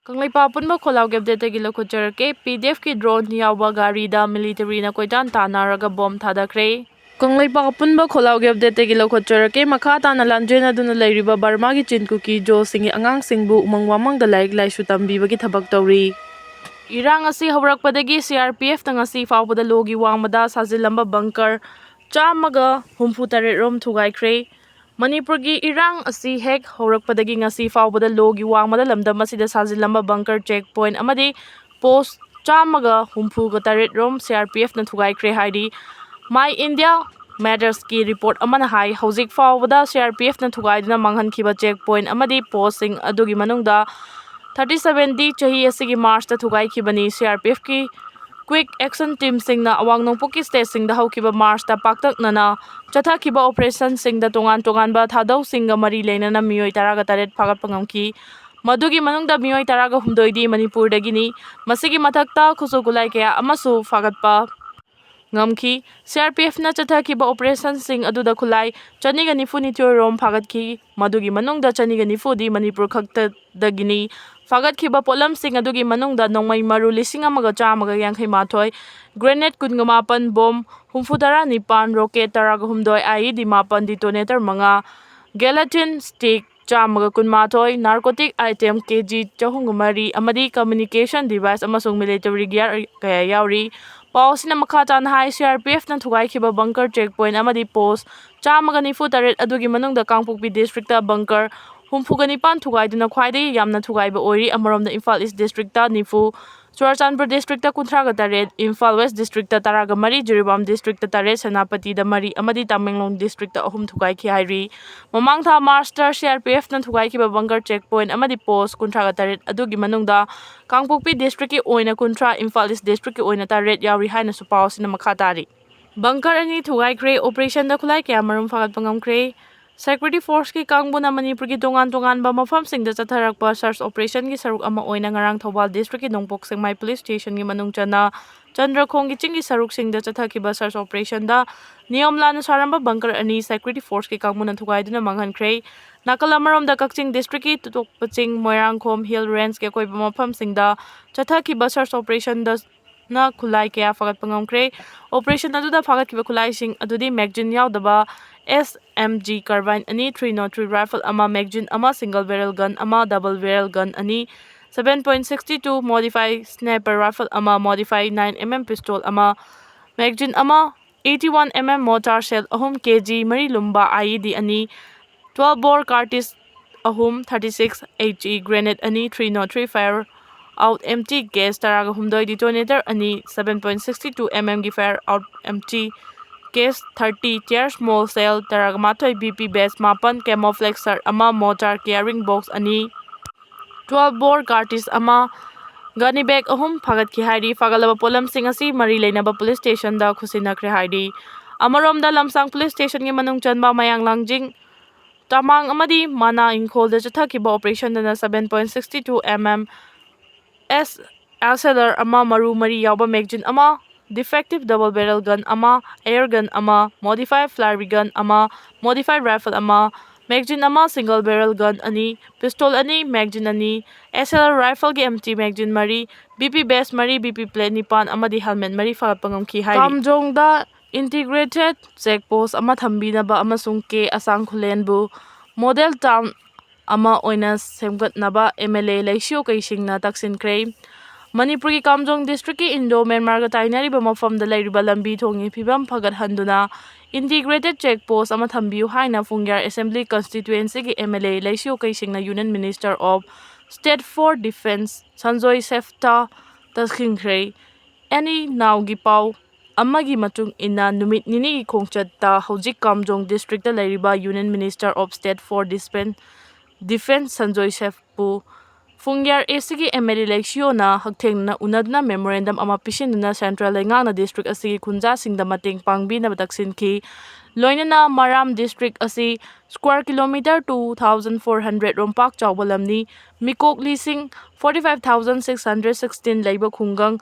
Kanglaipa punba kholau gebdete gi lokhuchar ke PDF ki drone yawa gari da military na koitan tanaraga bomb thadakre. Kanglaipa punba kholau gebdete gi lokhuchar ke makha tana lanjena duna leiriba Burma gi chinkuki jo singi angang singbu umang wamang da laik laisu tambiba gi thabak tawri. Irang asi hawrakpadagi CRPF na ngasi fawbada logi wangmada sajilamba bunker chamaga humfu-8 rom thugaikre. Manipurgi Irang asi hek hawrakpadagi ngasi fawbada logi wangmada lamdam asida sajilamba bunker checkpoint amadi post chamaga humfu-8 rom CRPF na thugaikre haidi My India Matters ki report amana hai hauzik fawbada CRPF na thugaiduna manghankhiba checkpoint amadi post sing adugi manungda 37D chahi asigi March ta thugai khibani CRPF ki Quick Action Team singna awang nongpuki state singda haukiba March ta paktak nana chatha kiba operation singda tongan ba thadau singa mari leinana miyoi taraga taret phagat pangamki madugi manungda miyoi taraga humdoidi Manipur dagini masigi mathakta khusugulai kaya amasu phagatpa ngamki CRPF na chatha kiba operation sing aduda khulai chaniga nifu nithoi rom phagatki madugi manungda chaniga nifu di Manipur khakta dagini Fagat kiba polam sing adugi manungda nongmai maru lising amaga chamaga yangkhai mathoi grenade kungamapan bom humfudara nipan rocket taraga humdoi IED mapan detonator manga gelatin stick chamaga kunmathoi narcotic item kg 400 amadi communication device amasung military gear kaya yauri Pausina makha tan hai CRPF na thugai kiba bunker checkpoint amadi post chamaga nifu taret adugi manungda Kangpokpi district ta bunker Humfugani-pan thugaiduna khwaidai yamna thugaiba oiri amaromda Imphal East District ta nifu Churachandpur District ta 38 Imphal West District ta 13 Jiribam District ta 8 Senapati da 3 amadi Tamenglong District ta 3 thugaikhi hairi mamang tha Master CRPF na thugaikhiba bunker checkpoint amadi post 38 adugi manungda Kangpokpi District ki oina 30 Imphal East District ki oina 8 yauri haina su pausina makha tari bunker ani thugaikre operation da khulai kya marum phagat pangamkre Security Force ki kangbuna Manipur ki tongan ba mafam singda chatharakpa search operation ki saruk ama oina ngarang Thobal District ki Nongpok Sengmai Police Station ki manung chana Chandrakhong ki chingi saruk singda chathakiba search operation da niyom lana saramba bunker ani Security Force ki kangbuna thugaiduna manghankre nakal amarom da Kakching District ki Tutokpaching Moirangkhom Hill Range ke koiba mafam singda chathakiba search operation da na khulai kaya fagat pangamkre operation aduda fagat kiba khulai sing adudi magazine yaudaba SMG carbine ani 303 rifle ama magazine ama single barrel gun ama double barrel gun ani 7.62 modified sniper rifle ama modified 9mm pistol ama magazine ama 81mm mortar shell ahum kg mari lumba IED ani 12 bore cartridge ahum 36 HE grenade ani 303 fire out empty gas taraga humdoi detonator ani 7.62 mm gi fire out empty gas 30 tear small cell taraga mathoi BP base mapan camouflexer ama mortar carrying box ani 12 bore cartridge ama gani bag ahum phagat ki hairi fagalaba polam sing asi mari leinaba police station da khusinakre hairi amarom da lamsang police station gi manung chanba mayang langjing tamang amadi mana ingkhol da chathakiba operation dana 7.62 mm S Accelerator ama maru mari yauba magazine ama defective double barrel gun ama air gun ama modified flare gun ama modified rifle ama magazine ama single barrel gun ani pistol ani magazine ani SLR rifle gi empty magazine mari BP base mari BP plate nipan amadi helmet mari fagat pangamki hai Kamjong da integrated checkpost ama thambinaba amasung ke asang khulenbu model town ama oina semgatnaba MLA Laisio Kaisingna taksinkhre Manipur ki Kamjong District ki Indo Myanmar ga tainariba mafamda leiriba lambi thongi phibam phagat handuna integrated checkpost ama thambiu haina Fungyar Assembly constituency ki MLA Laisio Kaisingna Union Minister of State for Defense Sanjoy Sefta taksinkhre any now gi pau amagi matung ina numit nini ki khongchatta hojik Kamjong District ta leiriba Union Minister of State for Defense Sanjoy Sefpu Fungyar ACG MLA Laisio na hakthengna unadna memorandum ama pisinuna Central Lengana District asigi khunja singda mateng pangbi na bataksinki loinana Maram District asi square kilometer 2400 rompak chawbalamni mikok lising 45616 leiba khungang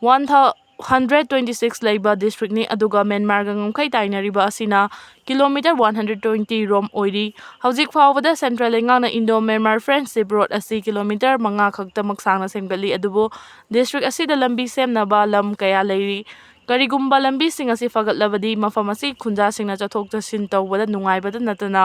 1000 126 ꯂꯩꯕ ꯗꯤꯁꯇ꯭ꯔꯤꯛꯅꯤ ꯑꯗꯨꯒ ꯃꯦꯟꯃꯥꯔꯒ ꯉꯝꯈꯩ ꯇꯥꯏꯅꯔꯤꯕ ꯑꯁꯤꯅ kilometre 120 ꯔꯣꯝ ꯑꯣꯏꯔꯤ꯫ ꯍꯧꯖꯤꯛ ꯐꯥꯎꯕꯗ central ꯂꯩꯉꯥꯛꯅ ꯏꯟꯗꯣ ꯃꯦꯟꯃꯥꯔ ꯐ꯭ꯔꯦꯟꯗꯁꯤꯞ ꯔꯣꯗ ꯑꯁꯤ ꯀꯤꯂꯣꯃꯤꯇꯔ 5 ꯈꯛꯇꯃꯛ ꯁꯥꯡꯅ ꯁꯦꯝꯒꯠꯂꯤ ꯑꯗꯨꯕꯨ ꯗꯤꯁꯇ꯭ꯔꯤꯛ ꯑꯁꯤꯗ ꯂꯝꯕꯤ ꯁꯦꯝꯅꯕ ꯂꯝ ꯀꯌꯥ ꯂꯩꯔꯤ꯫ ꯀꯔꯤꯒꯨꯝꯕ ꯂꯝꯕꯤꯁꯤꯡ ꯑꯁꯤ ꯐꯒꯠꯂꯕꯗꯤ ꯃꯐꯝ ꯑꯁꯤ ꯈꯨꯟꯖꯥꯁꯤꯡꯅ ꯆꯠꯊꯣꯛ ꯆꯠꯁꯤꯟ ꯇꯧꯕꯗ ꯅꯨꯡꯉꯥꯏꯕꯇ ꯅꯠꯇꯅ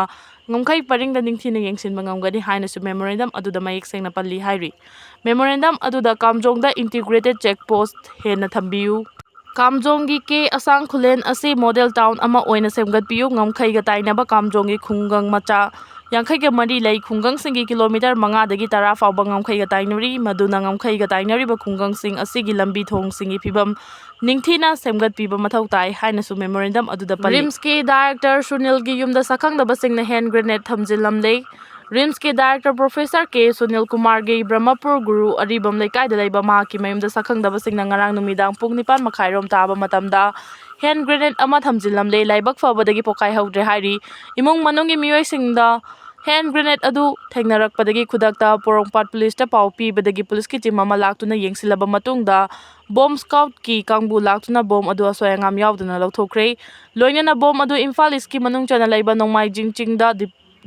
ꯉꯝꯈꯩ ꯄꯔꯤꯡꯗ ꯅꯤꯡꯊꯤꯅ ꯌꯦꯡꯁꯤꯟꯕ ꯉꯝꯒꯅꯤ ꯍꯥꯏꯅꯁꯨ ꯃꯦꯃꯣꯔꯦꯟꯗꯝ ꯑꯗꯨꯗ ꯃꯌꯦꯛ ꯁꯦꯡꯅ ꯄꯜꯂꯤ ꯍꯥꯏꯔꯤ꯫ ꯃꯦꯃꯣꯔꯦꯟꯗꯝ ꯑꯗꯨꯗ ꯀꯥꯝꯖꯣꯡꯗ ꯏꯟꯇꯤꯒ꯭ꯔꯦꯇꯦꯗ ꯆꯦꯛꯄꯣꯁꯠ ꯍꯦꯟꯅ ꯊꯝꯕꯤꯌꯨ꯫ ꯀꯥꯝꯖꯣꯡꯒꯤ ꯀꯦ ꯑꯁꯥꯡ ꯈꯨꯂꯦꯟ ꯑꯁꯤ ꯃꯣꯗꯦꯜ ꯇꯥꯎꯟ ꯑꯃ ꯑꯣꯏꯅ ꯁꯦꯝꯒꯠꯄꯤꯌꯨ꯫ ꯉꯝꯈꯩꯒ ꯇꯥꯏꯅꯕ ꯀꯥꯝꯖꯣꯡꯒꯤ ꯈꯨꯡꯒꯪ ꯃꯆꯥ 54 ꯂꯩ꯫ ꯈꯨꯡꯒꯪꯁꯤꯡꯒꯤ ꯀꯤꯂꯣꯃꯤꯇꯔ 5ꯗꯒꯤ 10 ꯐꯥꯎꯕ ꯉꯝꯈꯩꯒ ꯇꯥꯏꯅꯔꯤ ꯃꯗꯨꯅ ꯉꯝꯈꯩꯒ ꯇꯥꯏꯅꯔꯤꯕ ꯈꯨꯡꯒꯪꯁꯤꯡ ꯑꯁꯤꯒꯤ ꯂꯝꯕꯤ ꯊꯣꯡꯁꯤꯡꯒꯤ ꯐꯤꯚꯝ ꯅꯤꯡꯊꯤꯅ ꯁꯦꯝꯒꯠꯄꯤꯕ ꯃꯊꯧ ꯇꯥꯏ ꯍꯥꯏꯅꯁꯨ ꯃꯦꯃꯣꯔꯦꯟꯗꯝ ꯑꯗꯨꯗ ꯄꯜꯂꯤ꯫ ꯔꯤꯝꯁꯀꯤ ꯗꯥꯏꯔꯦꯛꯇꯔ ꯁꯨꯅꯤꯜꯒꯤ ꯌꯨꯝꯗ ꯁꯛꯈꯪꯗꯕꯁꯤꯡꯅ ꯍꯦꯟ ꯒ꯭ꯔꯦꯅꯦꯗ ꯊꯝꯖꯤꯜꯂꯝꯂꯦ꯫ ꯔꯤꯝꯁꯀꯤ ꯗꯥꯏꯔꯦꯛꯇꯔ ꯄ꯭ꯔꯣꯐꯦꯁꯔ ꯀꯦ ꯁꯨꯅꯤꯜ ꯀꯨꯃꯥꯔꯒꯤ ꯕ꯭ꯔꯍꯃꯄꯨꯔ ꯒꯨꯔꯨ ꯑꯔꯤꯕꯝ ꯂꯩꯀꯥꯏꯗ ꯂꯩꯕ ꯃꯍꯥꯛꯀꯤ ꯃꯌꯨꯝꯗ ꯁꯛꯈꯪꯗꯕꯁꯤꯡꯅ ꯉꯔꯥꯡ ꯅꯨꯃꯤꯗꯥꯡ ꯄꯨꯡ 9:30 ꯇꯥꯕ ꯃꯇꯝꯗ ꯍꯦꯟ ꯒ꯭ꯔꯦꯅꯦꯗ ꯑꯃ ꯊꯝꯖꯤꯜꯂꯝꯂꯦ꯫ ꯂꯥꯏꯕꯛ ꯐꯕꯗꯒꯤ ꯄꯣꯈꯥꯏꯍꯧꯗ꯭ꯔꯦ ꯍꯥꯏꯔꯤ꯫ ꯏꯃꯨꯡ ꯃꯅꯨꯡꯒꯤ ꯃꯤꯑꯣꯏꯁꯤꯡꯗ ꯍꯦꯟ ꯒ꯭ꯔꯦꯅꯦꯗ ꯑꯗꯨ ꯊꯦꯡꯅꯔꯛꯄꯗꯒꯤ ꯈꯨꯗꯛꯇ ꯄꯣꯔꯣꯝꯄꯥꯠ ꯄꯨꯂꯤꯁꯇ ꯄꯥꯎ ꯄꯤꯕꯗꯒꯤ ꯄꯨꯂꯤꯁꯀꯤ ꯇꯤꯝ ꯑꯃ ꯂꯥꯛꯇꯨꯅ ꯌꯦꯡꯁꯤꯜꯂꯕ ꯃꯇꯨꯡꯗ ꯕꯣꯝ ꯁ꯭ꯀ꯭ꯋꯥꯗꯀꯤ ꯀꯥꯡꯕꯨ ꯂꯥꯛꯇꯨꯅ ꯕꯣꯝ ꯑꯗꯨ ꯑꯁꯣꯏ ꯑꯉꯥꯝ ꯌꯥꯎꯗꯅ ꯂꯧꯊꯣꯛꯈ꯭ꯔꯦ꯫ ꯂꯣꯏꯅꯅ ꯕꯣꯝ ꯑꯗꯨ ꯏꯝꯐꯥꯜ ꯏꯁꯀꯤ ꯃꯅꯨꯡ ꯆꯟꯅ ꯂꯩꯕ ꯅꯣꯡꯃꯥꯏꯖꯤꯡ ꯆꯤꯡꯗ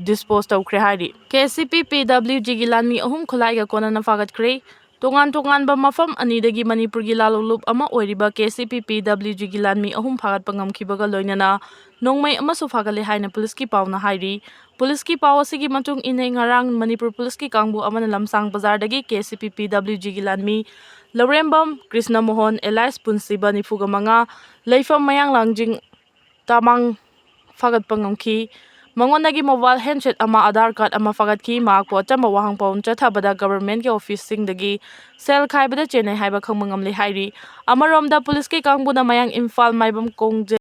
ꯗꯤꯁꯄꯣꯖ ꯇꯧꯈ꯭ꯔꯦ ꯍꯥꯏꯔꯤ꯫ KCPPWGꯒꯤ ꯂꯥꯟꯃꯤ 3 ꯈꯨꯠꯂꯥꯏꯒ ꯀꯣꯟꯅꯅ ꯐꯥꯒꯠꯈ꯭ꯔꯦ꯫ ꯇꯣꯉꯥꯟ ꯇꯣꯉꯥꯟꯕ ꯃꯐꯝ ꯑꯅꯤꯗꯒꯤ ꯃꯅꯤꯄꯨꯔꯒꯤ ꯂꯥꯂꯣꯡꯂꯨꯞ ꯑꯃ ꯑꯣꯏꯔꯤꯕ KCPPWGꯒꯤ ꯂꯥꯟꯃꯤ 3 ꯐꯥꯒꯠꯄ ꯉꯝꯈꯤꯕꯒ ꯂꯣꯏꯅꯅ ꯅꯣꯡꯃꯩ ꯑꯃꯁꯨ ꯐꯥꯒꯠꯂꯦ ꯍꯥꯏꯅ ꯄꯨꯂꯤꯁꯀꯤ ꯄꯥꯎꯅ ꯍꯥꯏꯔꯤ꯫ ꯄꯨꯂꯤꯁꯀꯤ ꯄꯥꯎ ꯑꯁꯤꯒꯤ ꯃꯇꯨꯡ ꯏꯟꯅ ꯉꯔꯥꯡ ꯃꯅꯤꯄꯨꯔ ꯄꯨꯂꯤꯁꯀꯤ ꯀꯥꯡꯕꯨ ꯑꯃꯅ ꯂꯝꯁꯥꯡ ꯕꯖꯥꯔꯗꯒꯤ KCPPWGꯒꯤ ꯂꯥꯟꯃꯤ ꯂꯧꯔꯦꯝꯕꯝ ꯀ꯭ꯔꯤꯁꯅꯃꯣꯍꯟ ꯑꯦꯂꯥꯏꯁ ꯄꯨꯟꯁꯤꯕ 45 ꯂꯩꯐꯝ ꯃꯌꯥꯡꯂꯥꯡꯖꯤꯡ ꯇꯃꯥꯡ ꯐꯥꯒꯠꯄ ꯉꯝꯈꯤ꯫ ꯃꯉꯣꯟꯗꯒꯤ ꯃꯣꯕꯥꯏꯜ ꯍꯦꯟꯗꯁꯦꯠ ꯑꯃ ꯑꯙꯥꯔ ꯀꯥꯔꯗ ꯑꯃ ꯐꯥꯒꯠꯈꯤ꯫ ꯃꯍꯥꯛꯄꯨ ꯑꯆꯝꯕ ꯋꯥꯍꯪ ꯄꯥꯎꯈꯨꯝ ꯆꯠꯊꯕꯗ ꯒꯚꯔꯟꯃꯦꯟꯠꯀꯤ ꯑꯣꯐꯤꯁꯁꯤꯡꯗꯒꯤ ꯁꯦꯜ ꯈꯥꯏꯕꯗ ꯆꯦꯟꯅꯩ ꯍꯥꯏꯕ ꯈꯪꯕ ꯉꯝꯂꯦ ꯍꯥꯏꯔꯤ꯫ ꯑꯃꯔꯣꯝꯗ ꯄꯨꯂꯤꯁꯀꯤ ꯀꯥꯡꯕꯨꯅ ꯃꯌꯥꯡ ꯏꯝꯐꯥꯜ ꯃꯥꯏꯕꯝ ꯀꯣꯡꯖꯦꯡ